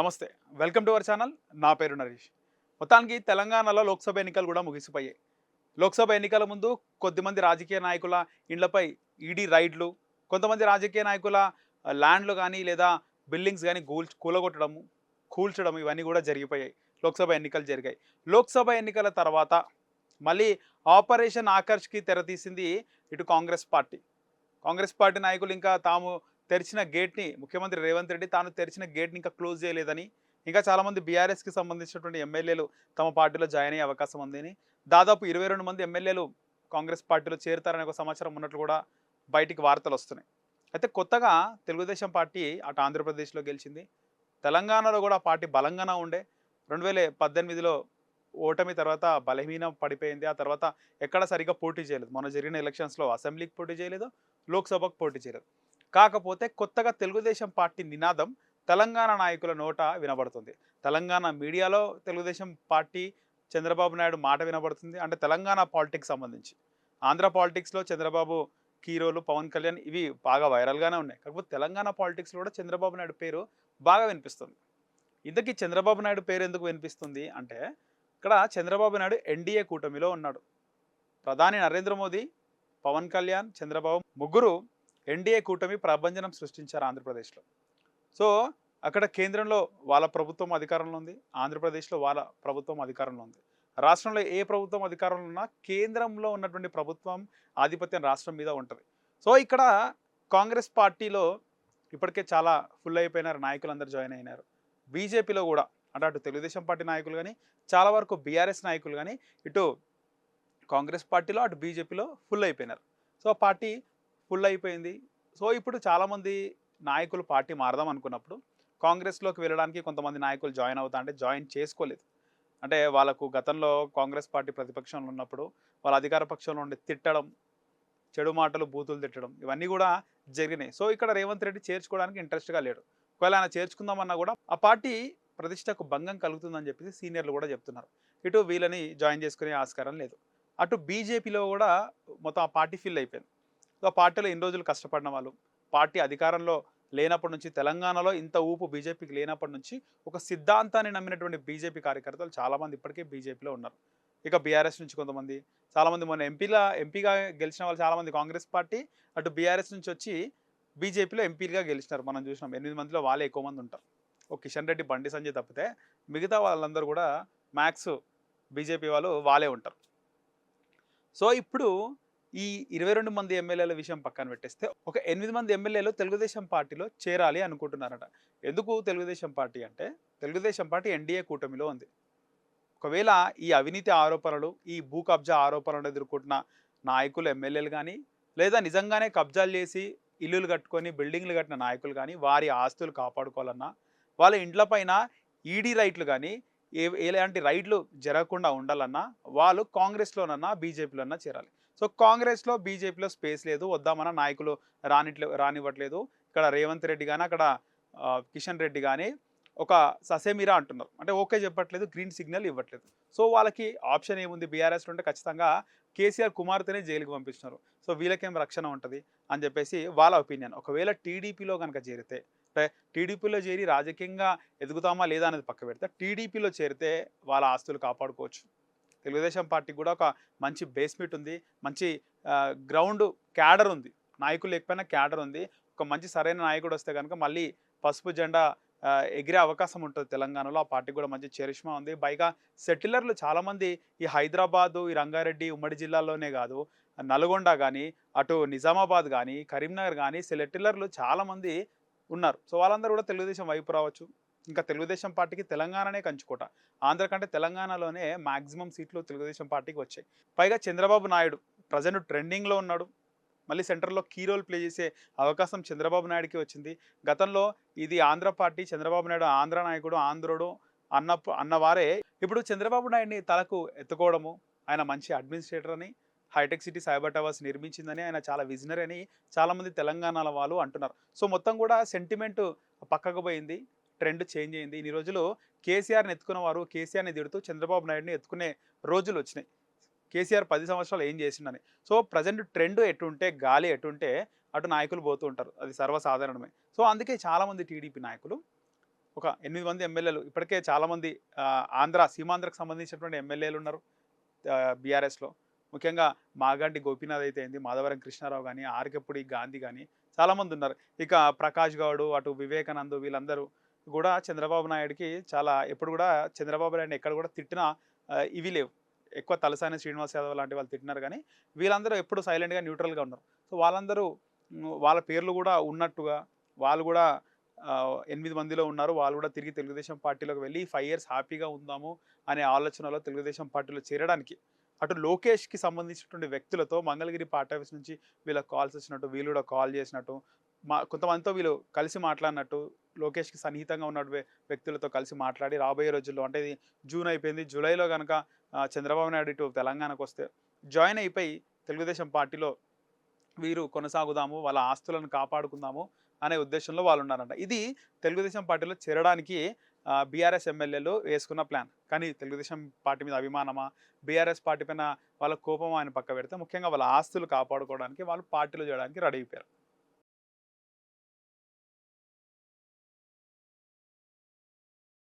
నమస్తే. Welcome to our channel. నా పేరు నరేష్. మొత్తానికి తెలంగాణలో లోక్సభ ఎన్నికలు కూడా ముగిసిపోయాయి. లోక్సభ ఎన్నికల ముందు కొద్దిమంది రాజకీయ నాయకుల ఇండ్లపై ఈడీ రైడ్లు, కొంతమంది రాజకీయ నాయకుల ల్యాండ్లు కానీ లేదా బిల్డింగ్స్ కానీ కూలగొట్టడము, కూల్చడం ఇవన్నీ కూడా జరిగిపోయాయి. లోక్సభ ఎన్నికలు జరిగాయి. లోక్సభ ఎన్నికల తర్వాత మళ్ళీ ఆపరేషన్ ఆకర్ష్‌కి తెరతీసింది ఇటు కాంగ్రెస్ పార్టీ. కాంగ్రెస్ పార్టీ నాయకులు ఇంకా తాము తెరిచిన గేట్‌ని ముఖ్యమంత్రి రేవంత్ రెడ్డి తాను తెరిచిన గేట్‌ని ఇంకా క్లోజ్ చేయలేదని, ఇంకా చాలామంది బీఆర్ఎస్‌కి సంబంధించినటువంటి ఎమ్మెల్యేలు తమ పార్టీలో జాయిన్ అయ్యే అవకాశం ఉందని, దాదాపు 22 మంది ఎమ్మెల్యేలు కాంగ్రెస్ పార్టీలో చేరుతారనే ఒక సమాచారం ఉన్నట్లు కూడా బయటికి వార్తలొస్తున్నాయి. అయితే కొత్తగా తెలుగుదేశం పార్టీ అటు ఆంధ్రప్రదేశ్‌లో గెలిచింది. తెలంగాణలో కూడా పార్టీ బలంగానే ఉండే. 2018లో ఓటమి తర్వాత బలహీనం పడిపోయింది. ఆ తర్వాత ఎక్కడ సరిగ్గా పోటీ చేయలేదు. మొన్న జరిగిన ఎలక్షన్స్‌లో అసెంబ్లీకి పోటీ చేయలేదు, లోక్సభకు పోటీ చేయలేదు. కాకపోతే కొత్తగా తెలుగుదేశం పార్టీ నినాదం తెలంగాణ నాయకుల నోట వినబడుతుంది. తెలంగాణ మీడియాలో తెలుగుదేశం పార్టీ, చంద్రబాబు నాయుడు మాట వినబడుతుంది. అంటే తెలంగాణ పాలిటిక్స్ సంబంధించి. ఆంధ్ర పాలిటిక్స్‌లో చంద్రబాబు హీరోలు, పవన్ కళ్యాణ్ ఇవి బాగా వైరల్‌గానే ఉన్నాయి. కాకపోతే తెలంగాణ పాలిటిక్స్‌లో కూడా చంద్రబాబు నాయుడు పేరు బాగా వినిపిస్తుంది. ఇంతకీ చంద్రబాబు నాయుడు పేరు ఎందుకు వినిపిస్తుంది అంటే, ఇక్కడ చంద్రబాబు నాయుడు ఎన్డీఏ కూటమిలో ఉన్నాడు. ప్రధాని నరేంద్ర మోదీ, పవన్ కళ్యాణ్, చంద్రబాబు ముగ్గురు ఎన్డీఏ కూటమి ప్రభంజనం సృష్టించారు ఆంధ్రప్రదేశ్లో. సో అక్కడ కేంద్రంలో వాళ్ళ ప్రభుత్వం అధికారంలో ఉంది, ఆంధ్రప్రదేశ్లో వాళ్ళ ప్రభుత్వం అధికారంలో ఉంది. రాష్ట్రంలో ఏ ప్రభుత్వం అధికారంలో ఉన్నా కేంద్రంలో ఉన్నటువంటి ప్రభుత్వం ఆధిపత్యం రాష్ట్రం మీద ఉంటుంది. సో ఇక్కడ కాంగ్రెస్ పార్టీలో ఇప్పటికే చాలా ఫుల్ అయిపోయినారు, నాయకులందరూ జాయిన్ అయినారు. బీజేపీలో కూడా అంటే అటు తెలుగుదేశం పార్టీ నాయకులు కానీ, చాలా వరకు బీఆర్ఎస్ నాయకులు కానీ ఇటు కాంగ్రెస్ పార్టీలో అటు బీజేపీలో ఫుల్ అయిపోయినారు. సో పార్టీ ఫుల్ అయిపోయింది. సో ఇప్పుడు చాలామంది నాయకులు పార్టీ మారదాం అనుకున్నప్పుడు కాంగ్రెస్‌లోకి వెళ్ళడానికి కొంతమంది నాయకులు జాయిన్ అవుతా అంటే జాయిన్ చేసుకోలేదు. అంటే వాళ్ళకు గతంలో కాంగ్రెస్ పార్టీ ప్రతిపక్షంలో ఉన్నప్పుడు వాళ్ళ అధికార పక్షంలో ఉండి తిట్టడం, చెడు మాటలు, బూతులు తిట్టడం ఇవన్నీ కూడా జరిగినాయి. సో ఇక్కడ రేవంత్ రెడ్డి చేర్చుకోవడానికి ఇంట్రెస్ట్‌గా లేడు. ఒకవేళ ఆయన చేర్చుకుందామన్నా కూడా ఆ పార్టీ ప్రతిష్టకు భంగం కలుగుతుందని చెప్పేసి సీనియర్లు కూడా చెప్తున్నారు. ఇటు వీళ్ళని జాయిన్ చేసుకునే ఆస్కారం లేదు. అటు బీజేపీలో కూడా మొత్తం ఆ పార్టీ ఫిల్ అయిపోయింది. సో ఆ పార్టీలో ఇన్ని రోజులు కష్టపడిన వాళ్ళు, పార్టీ అధికారంలో లేనప్పటి నుంచి, తెలంగాణలో ఇంత ఊపు బీజేపీకి లేనప్పటి నుంచి ఒక సిద్ధాంతాన్ని నమ్మినటువంటి బీజేపీ కార్యకర్తలు చాలామంది ఇప్పటికే బీజేపీలో ఉన్నారు. ఇక బీఆర్ఎస్ నుంచి కొంతమంది, చాలామంది మొన్న ఎంపీగా గెలిచిన వాళ్ళు చాలామంది కాంగ్రెస్ పార్టీ, అటు బీఆర్ఎస్ నుంచి వచ్చి బీజేపీలో ఎంపీలుగా గెలిచినారు. మనం చూసినాం 8 మందిలో వాళ్ళే ఎక్కువ మంది ఉంటారు. ఒక కిషన్ రెడ్డి, బండి సంజయ్ తప్పితే మిగతా వాళ్ళందరూ కూడా మ్యాక్స్ బీజేపీ వాళ్ళే ఉంటారు. సో ఇప్పుడు ఈ 22 మంది ఎమ్మెల్యేల విషయం పక్కన పెట్టేస్తే ఒక 8 మంది ఎమ్మెల్యేలు తెలుగుదేశం పార్టీలో చేరాలి అనుకుంటున్నారట. ఎందుకు తెలుగుదేశం పార్టీ అంటే, తెలుగుదేశం పార్టీ ఎన్డీఏ కూటమిలో ఉంది. ఒకవేళ ఈ అవినీతి ఆరోపణలు, ఈ భూ కబ్జా ఆరోపణలు ఎదుర్కొంటున్న నాయకులు, ఎమ్మెల్యేలు కానీ, లేదా నిజంగానే కబ్జాలు చేసి ఇల్లులు కట్టుకొని బిల్డింగ్లు కట్టిన నాయకులు కానీ, వారి ఆస్తులు కాపాడుకోవాలన్నా, వాళ్ళ ఇండ్ల పైన ఈడీ రైట్లు కానీ, ఎలాంటి రైడ్లు జరగకుండా ఉండాలన్నా వాళ్ళు కాంగ్రెస్‌లోనన్నా, బీజేపీలోనన్నా చేరాలి. సో కాంగ్రెస్‌లో, బీజేపీలో స్పేస్ లేదు. వద్దామన్న నాయకులు రానివ్వట్లేదు. ఇక్కడ రేవంత్ రెడ్డి గాని, అక్కడ కిషన్ రెడ్డి గాని ఒక ససేమిరా అంటున్నారు. అంటే ఓకే చెప్పట్లేదు, గ్రీన్ సిగ్నల్ ఇవ్వట్లేదు. సో వాళ్ళకి ఆప్షన్ ఏముంది, బీఆర్ఎస్‌లో ఉంటే ఖచ్చితంగా కేసీఆర్ కుమార్తెనే జైలుకి పంపిస్తున్నారు. సో వీళ్ళకేం రక్షణ ఉంటది అని చెప్పేసి వాళ్ళ ఒపీనియన్. ఒకవేళ టీడీపీలో గనక చేరితే, అంటే టీడీపీలో చేరి రాజకీయంగా ఎదుగుతామా లేదా అనేది పక్క పెడితే, టీడీపీలో చేరితే వాళ్ళ ఆస్తులు కాపాడుకోవచ్చు. తెలుగుదేశం పార్టీకి కూడా ఒక మంచి బేస్‌మెంట్ ఉంది. మంచి గ్రౌండ్ క్యాడర్ ఉంది. నాయకులు లేకపోయినా క్యాడర్ ఉంది. ఒక మంచి సరైన నాయకుడు వస్తే గనుక మళ్ళీ పసుపు జెండా ఎగిరే అవకాశం ఉంటుంది తెలంగాణలో. ఆ పార్టీకి కూడా మంచి చరిష్మా ఉంది. పైగా సెటిలర్లు చాలామంది ఈ హైదరాబాదు, ఈ రంగారెడ్డి ఉమ్మడి జిల్లాల్లోనే కాదు, నల్గొండ గానీ, అటు నిజామాబాద్ గానీ, కరీంనగర్ గానీ సెటిలర్లు చాలామంది ఉన్నారు. సో వాళ్ళందరూ కూడా తెలుగుదేశం వైపు రావచ్చు. ఇంకా తెలుగుదేశం పార్టీకి తెలంగాణనే కంచుకోట. ఆంధ్ర కంటే తెలంగాణలోనే మాక్సిమం సీట్లు తెలుగుదేశం పార్టీకి వచ్చాయి. పైగా చంద్రబాబు నాయుడు ప్రెజెంట్ ట్రెండింగ్‌లో ఉన్నాడు. మళ్ళీ సెంట్రల్‌లో కీ రోల్ ప్లే చేసే అవకాశం చంద్రబాబు నాయుడుకి వచ్చింది. గతంలో ఇది ఆంధ్ర పార్టీ, చంద్రబాబు నాయుడు ఆంధ్ర నాయకుడు, ఆంధ్రుడు అన్నవారే ఇప్పుడు చంద్రబాబు నాయుడిని తలకు ఎత్తుకోవడము, ఆయన మంచి అడ్మినిస్ట్రేటర్ అని, హైటెక్ సిటీ, సైబర్ టవర్స్ నిర్మించిందని, ఆయన చాలా విజనరీ అని చాలామంది తెలంగాణల వాళ్ళు అంటున్నారు. సో మొత్తం కూడా సెంటిమెంట్ పక్కకు పోయింది. ట్రెండ్ చేంజ్ అయింది. ఇన్ని రోజులు కేసీఆర్‌ని ఎత్తుకున్నవారు కేసీఆర్‌ని తిడుతూ చంద్రబాబు నాయుడిని ఎత్తుకునే రోజులొచ్చినాయి. కేసీఆర్ 10 సంవత్సరాలు ఏం చేసిండని. సో ప్రెజెంట్ ట్రెండ్ ఎటుంటే, గాలి ఎటుంటే అటు నాయకులు పోతూ ఉంటారు. అది సర్వసాధారణమే. సో అందుకే చాలామంది టీడీపీ నాయకులు ఒక 8 మంది ఎమ్మెల్యేలు ఇప్పటికే చాలామంది ఆంధ్ర సీమాంధ్రకు సంబంధించినటువంటి ఎమ్మెల్యేలు ఉన్నారు బీఆర్ఎస్‌లో. ముఖ్యంగా మాగంటి గోపీనాథ్ అయితే ఏంది, మాధవరం కృష్ణారావు గాని, ఆర్‌కెప్పుడి గాంధీ గాని చాలామందున్నారు. ఇక ప్రకాష్ గౌడ్, అటు వివేకానంద్ వీళ్ళందరూ గూడా చంద్రబాబు నాయుడుకి చాలా ఎప్పుడు గూడా చంద్రబాబు నాయుడుని ఎక్కడ గూడా తిట్టిన ఇవి లేవు. ఎక్కువ తలసాని శ్రీనివాస్ యాదవ్ లాంటి వాళ్ళు తిట్టినారు గానీ, వీళ్ళందరూ ఎప్పుడు సైలెంట్‌గా, న్యూట్రల్‌గా ఉన్నారు. సో, వాళ్ళందరూ వాళ్ళ పేర్లు గూడా ఉన్నట్టుగా వాళ్ళు గూడా 8 మందిలో ఉన్నారు. వాళ్ళు గూడా తిరిగి తెలుగుదేశం పార్టీలోకి వెళ్లి 5 ఇయర్స్ హ్యాపీగా ఉందాము అనే ఆలోచనలో తెలుగుదేశం పార్టీలో చేరడానికి అటు లోకేష్‌కి సంబంధించినటువంటి వ్యక్తులతో మంగళగిరి పార్టీ ఆఫీస్ నుంచి వీళ్ళకి కాల్స్ వచ్చినట్టు, వీళ్ళు కూడా కాల్ చేసినట్టు, కొంతమందితో వీళ్ళు కలిసి మాట్లాడినట్టు, లోకేష్‌కి సన్నిహితంగా ఉన్న వ్యక్తులతో కలిసి మాట్లాడి రాబోయే రోజుల్లో అంటే ఇది జూన్ అయిపోయింది. జూలైలో గనక చంద్రబాబు నాయుడు ఇటు తెలంగాణకొస్తే జాయిన్ అయిపోయి తెలుగుదేశం పార్టీలో వీరు కొనసాగుదాము, వాళ్ళ ఆస్తులను కాపాడుకుందాము అనే ఉద్దేశంలో వాళ్ళున్నారంట. ఇది తెలుగుదేశం పార్టీలో చేరడానికి బీఆర్ఎస్ ఎమ్మెల్యేలు వేసుకున్న ప్లాన్. కానీ తెలుగుదేశం పార్టీ మీద అభిమానమా, బీఆర్ఎస్ పార్టీ పైన వాళ్ళ కోపమా అని పక్కకు పెడితే ముఖ్యంగా వాళ్ళ ఆస్తులు కాపాడుకోవడానికి వాళ్ళు పార్టీలో చేరడానికి రెడీ అయిపోయారు.